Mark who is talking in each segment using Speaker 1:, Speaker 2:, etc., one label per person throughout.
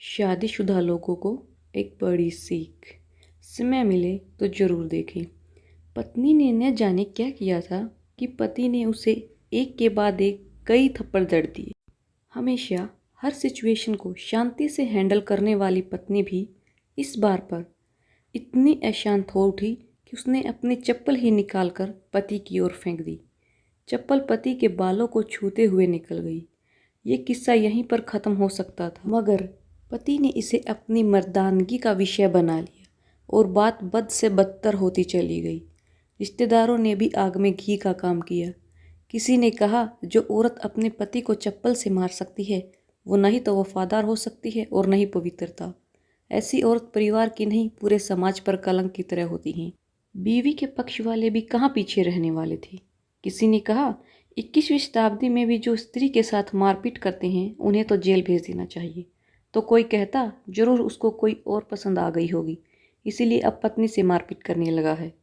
Speaker 1: शादीशुदा लोगों को एक बड़ी सीख। समय मिले तो जरूर देखें। पत्नी ने न जाने क्या किया था कि पति ने उसे एक के बाद एक कई थप्पड़ जड़ दिए। हमेशा हर सिचुएशन को शांति से हैंडल करने वाली पत्नी भी इस बार पर इतनी अशांत हो उठी कि उसने अपनी चप्पल ही निकालकर पति की ओर फेंक दी। चप्पल पति के बालों को छूते हुए निकल गई। ये किस्सा यहीं पर ख़त्म हो सकता था, मगर पति ने इसे अपनी मर्दानगी का विषय बना लिया और बात बद से बदतर होती चली गई। रिश्तेदारों ने भी आग में घी का काम किया। किसी ने कहा, जो औरत अपने पति को चप्पल से मार सकती है वो नहीं तो वफादार हो सकती है और नहीं पवित्रता। ऐसी औरत परिवार की नहीं पूरे समाज पर कलंक की तरह होती हैं। बीवी के पक्ष वाले भी कहाँ पीछे रहने वाले थे। किसी ने कहा, 21वीं शताब्दी में भी जो स्त्री के साथ मारपीट करते हैं उन्हें तो जेल भेज देना चाहिए। तो कोई कहता, जरूर उसको कोई और पसंद आ गई होगी, इसीलिए अब पत्नी से मारपीट करने लगा है।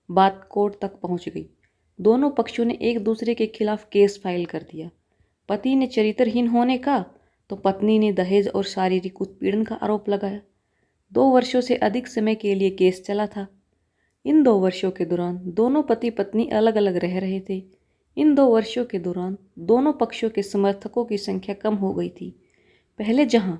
Speaker 1: बात कोर्ट तक पहुंच गई। दोनों पक्षों ने एक दूसरे के खिलाफ केस फाइल कर दिया। पति ने चरित्रहीन होने का तो पत्नी ने दहेज और शारीरिक उत्पीड़न का आरोप लगाया। 2 वर्षों से अधिक समय के लिए केस चला था। इन 2 वर्षों के दौरान दोनों पति पत्नी अलग अलग रह रहे थे। इन 2 वर्षों के दौरान दोनों पक्षों के समर्थकों की संख्या कम हो गई थी। पहले जहां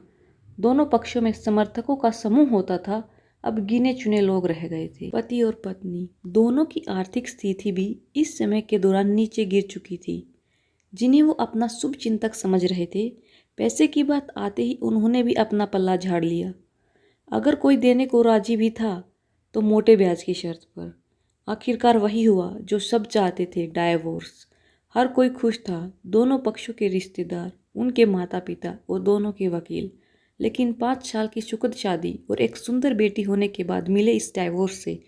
Speaker 1: दोनों पक्षों में समर्थकों का समूह होता था, अब गिने चुने लोग रह गए थे। पति और पत्नी दोनों की आर्थिक स्थिति भी इस समय के दौरान नीचे गिर चुकी थी। जिन्हें वो अपना शुभ चिंतक समझ रहे थे, पैसे की बात आते ही उन्होंने भी अपना पल्ला झाड़ लिया। अगर कोई देने को राजी भी था तो मोटे ब्याज की शर्त पर। आखिरकार वही हुआ जो सब चाहते थे, डाइवोर्स। हर कोई खुश था, दोनों पक्षों के रिश्तेदार, उनके माता पिता और दोनों के वकील। लेकिन 5 साल की सुखद शादी और एक सुंदर बेटी होने के बाद मिले इस डाइवोर्स से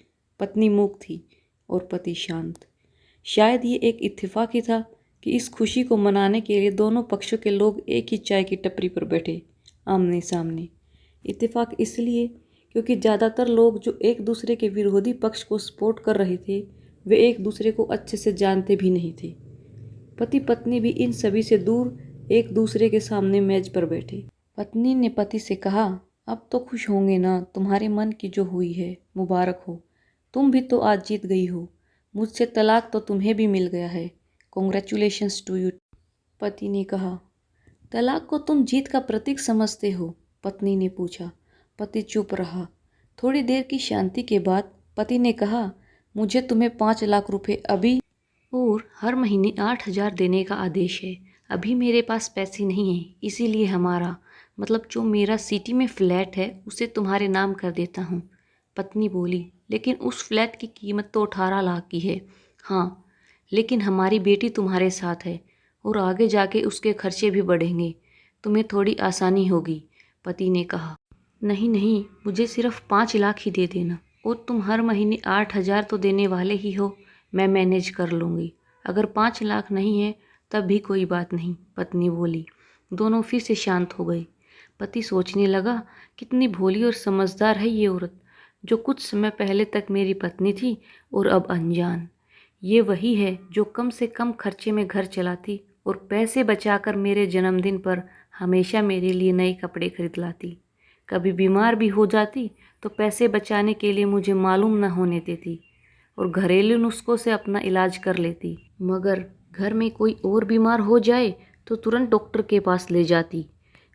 Speaker 1: पत्नी मूक थी और पति शांत। शायद ये एक इत्तेफाक ही था कि इस खुशी को मनाने के लिए दोनों पक्षों के लोग एक ही चाय की टपरी पर बैठे, आमने सामने। इत्तेफाक इसलिए क्योंकि ज़्यादातर लोग जो एक दूसरे के विरोधी पक्ष को सपोर्ट कर रहे थे, वे एक दूसरे को अच्छे से जानते भी नहीं थे। पति पत्नी भी इन सभी से दूर एक दूसरे के सामने मेज पर बैठे। पत्नी ने पति से कहा, अब तो खुश होंगे ना, तुम्हारे मन की जो हुई है मुबारक हो। तुम भी तो आज जीत गई हो। मुझसे तलाक तो तुम्हें भी मिल गया है। Congratulations to you. पति ने कहा, तलाक को तुम जीत का प्रतीक समझते हो? पत्नी ने पूछा। पति चुप रहा। थोड़ी देर की शांति के बाद पति ने कहा, मुझे तुम्हें 5 लाख रुपए अभी और हर महीने 8,000 देने का आदेश है। अभी मेरे पास पैसे नहीं हैं, इसीलिए हमारा मतलब जो मेरा सिटी में फ्लैट है उसे तुम्हारे नाम कर देता हूँ। पत्नी बोली, लेकिन उस फ्लैट की कीमत तो 18 लाख की है। हाँ, लेकिन हमारी बेटी तुम्हारे साथ है और आगे जाके उसके खर्चे भी बढ़ेंगे, तुम्हें थोड़ी आसानी होगी। पति ने कहा, नहीं नहीं, मुझे सिर्फ 5 लाख ही दे देना और तुम हर महीने 8,000 तो देने वाले ही हो, मैं मैनेज कर लूँगी। अगर 5 लाख नहीं है तब भी कोई बात नहीं, पत्नी बोली। दोनों फिर से शांत हो गए। पति सोचने लगा, कितनी भोली और समझदार है ये औरत, जो कुछ समय पहले तक मेरी पत्नी थी और अब अनजान। ये वही है जो कम से कम खर्चे में घर चलाती और पैसे बचाकर मेरे जन्मदिन पर हमेशा मेरे लिए नए कपड़े खरीद लाती। कभी बीमार भी हो जाती तो पैसे बचाने के लिए मुझे मालूम न होने देती और घरेलू नुस्खों से अपना इलाज कर लेती। मगर घर में कोई और बीमार हो जाए तो तुरंत डॉक्टर के पास ले जाती।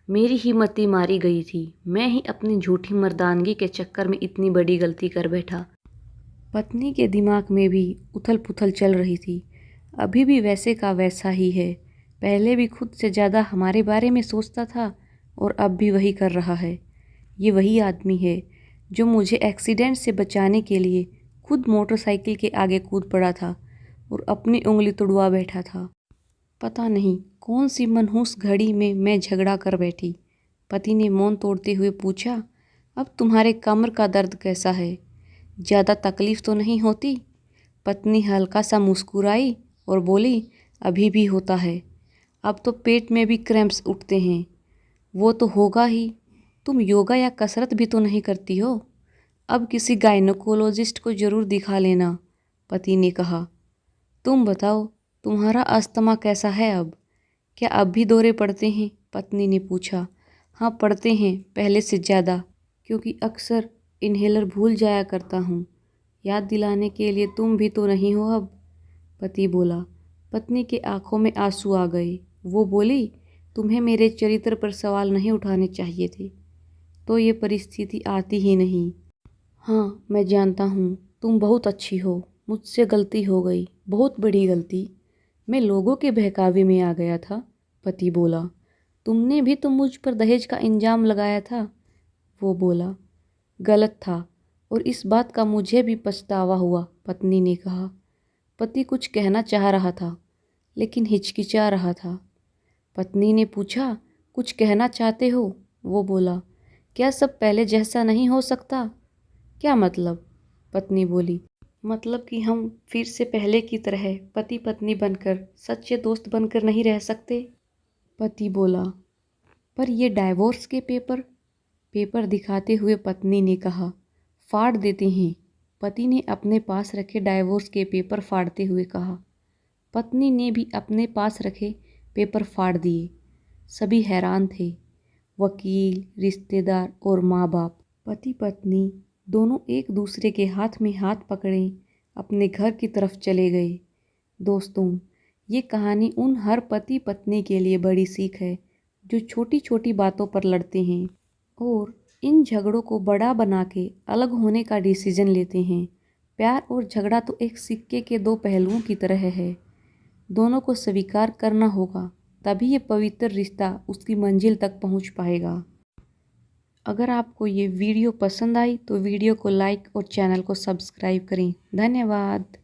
Speaker 1: मेरी ही मति मारी गई थी। मैं ही अपनी झूठी मर्दानगी के चक्कर में इतनी बड़ी गलती कर बैठा। पत्नी के दिमाग में भी उथल पुथल चल रही थी। अभी भी वैसे का वैसा ही है। पहले भी खुद से ज़्यादा हमारे बारे में सोचता था और अब भी वही कर रहा है। ये वही आदमी है जो मुझे एक्सीडेंट से बचाने के लिए खुद मोटरसाइकिल के आगे कूद पड़ा था और अपनी उंगली तुड़वा बैठा था। पता नहीं कौन सी मनहूस घड़ी में मैं झगड़ा कर बैठी। पति ने मौन तोड़ते हुए पूछा, अब तुम्हारे कमर का दर्द कैसा है? ज़्यादा तकलीफ़ तो नहीं होती? पत्नी हल्का सा मुस्कुराई और बोली, अभी भी होता है। अब तो पेट में भी क्रैम्प्स उठते हैं। वो तो होगा ही। तुम योगा या कसरत भी तो नहीं करती हो। अब किसी गायनोकोलॉजिस्ट को ज़रूर दिखा लेना, पति ने कहा। तुम बताओ, तुम्हारा अस्थमा कैसा है अब? क्या अब भी दौरे पड़ते हैं? पत्नी ने पूछा। हाँ, पढ़ते हैं पहले से ज़्यादा, क्योंकि अक्सर इन्हेलर भूल जाया करता हूँ। याद दिलाने के लिए तुम भी तो नहीं हो अब, पति बोला। पत्नी के आंखों में आंसू आ गए। वो बोली, तुम्हें मेरे चरित्र पर सवाल नहीं उठाने चाहिए थे, तो ये परिस्थिति आती ही नहीं। हाँ, मैं जानता हूँ, तुम बहुत अच्छी हो। मुझसे गलती हो गई, बहुत बड़ी गलती। मैं लोगों के बहकावे में आ गया था, पति बोला। तुमने भी तो मुझ पर दहेज का इल्जाम लगाया था, वो बोला। गलत था, और इस बात का मुझे भी पछतावा हुआ, पत्नी ने कहा। पति कुछ कहना चाह रहा था, लेकिन हिचकिचा रहा था। पत्नी ने पूछा, कुछ कहना चाहते हो? वो बोला, क्या सब पहले जैसा नहीं हो सकता? क्या मतलब? पत्नी बोली, मतलब कि हम फिर से पहले की तरह पति पत्नी बनकर, सच्चे दोस्त बनकर नहीं रह सकते? पति बोला, पर ये डाइवोर्स के पेपर? पेपर दिखाते हुए पत्नी ने कहा, फाड़ देते हैं। पति ने अपने पास रखे डाइवोर्स के पेपर फाड़ते हुए कहा। पत्नी ने भी अपने पास रखे पेपर फाड़ दिए। सभी हैरान थे, वकील, रिश्तेदार और माँ बाप। पति पत्नी दोनों एक दूसरे के हाथ में हाथ पकड़े अपने घर की तरफ चले गए। दोस्तों, ये कहानी उन हर पति पत्नी के लिए बड़ी सीख है जो छोटी छोटी बातों पर लड़ते हैं और इन झगड़ों को बड़ा बना के अलग होने का डिसीजन लेते हैं। प्यार और झगड़ा तो एक सिक्के के दो पहलुओं की तरह है। दोनों को स्वीकार करना होगा, तभी ये पवित्र रिश्ता उसकी मंजिल तक पहुंच पाएगा। अगर आपको ये वीडियो पसंद आई तो वीडियो को लाइक और चैनल को सब्सक्राइब करें। धन्यवाद।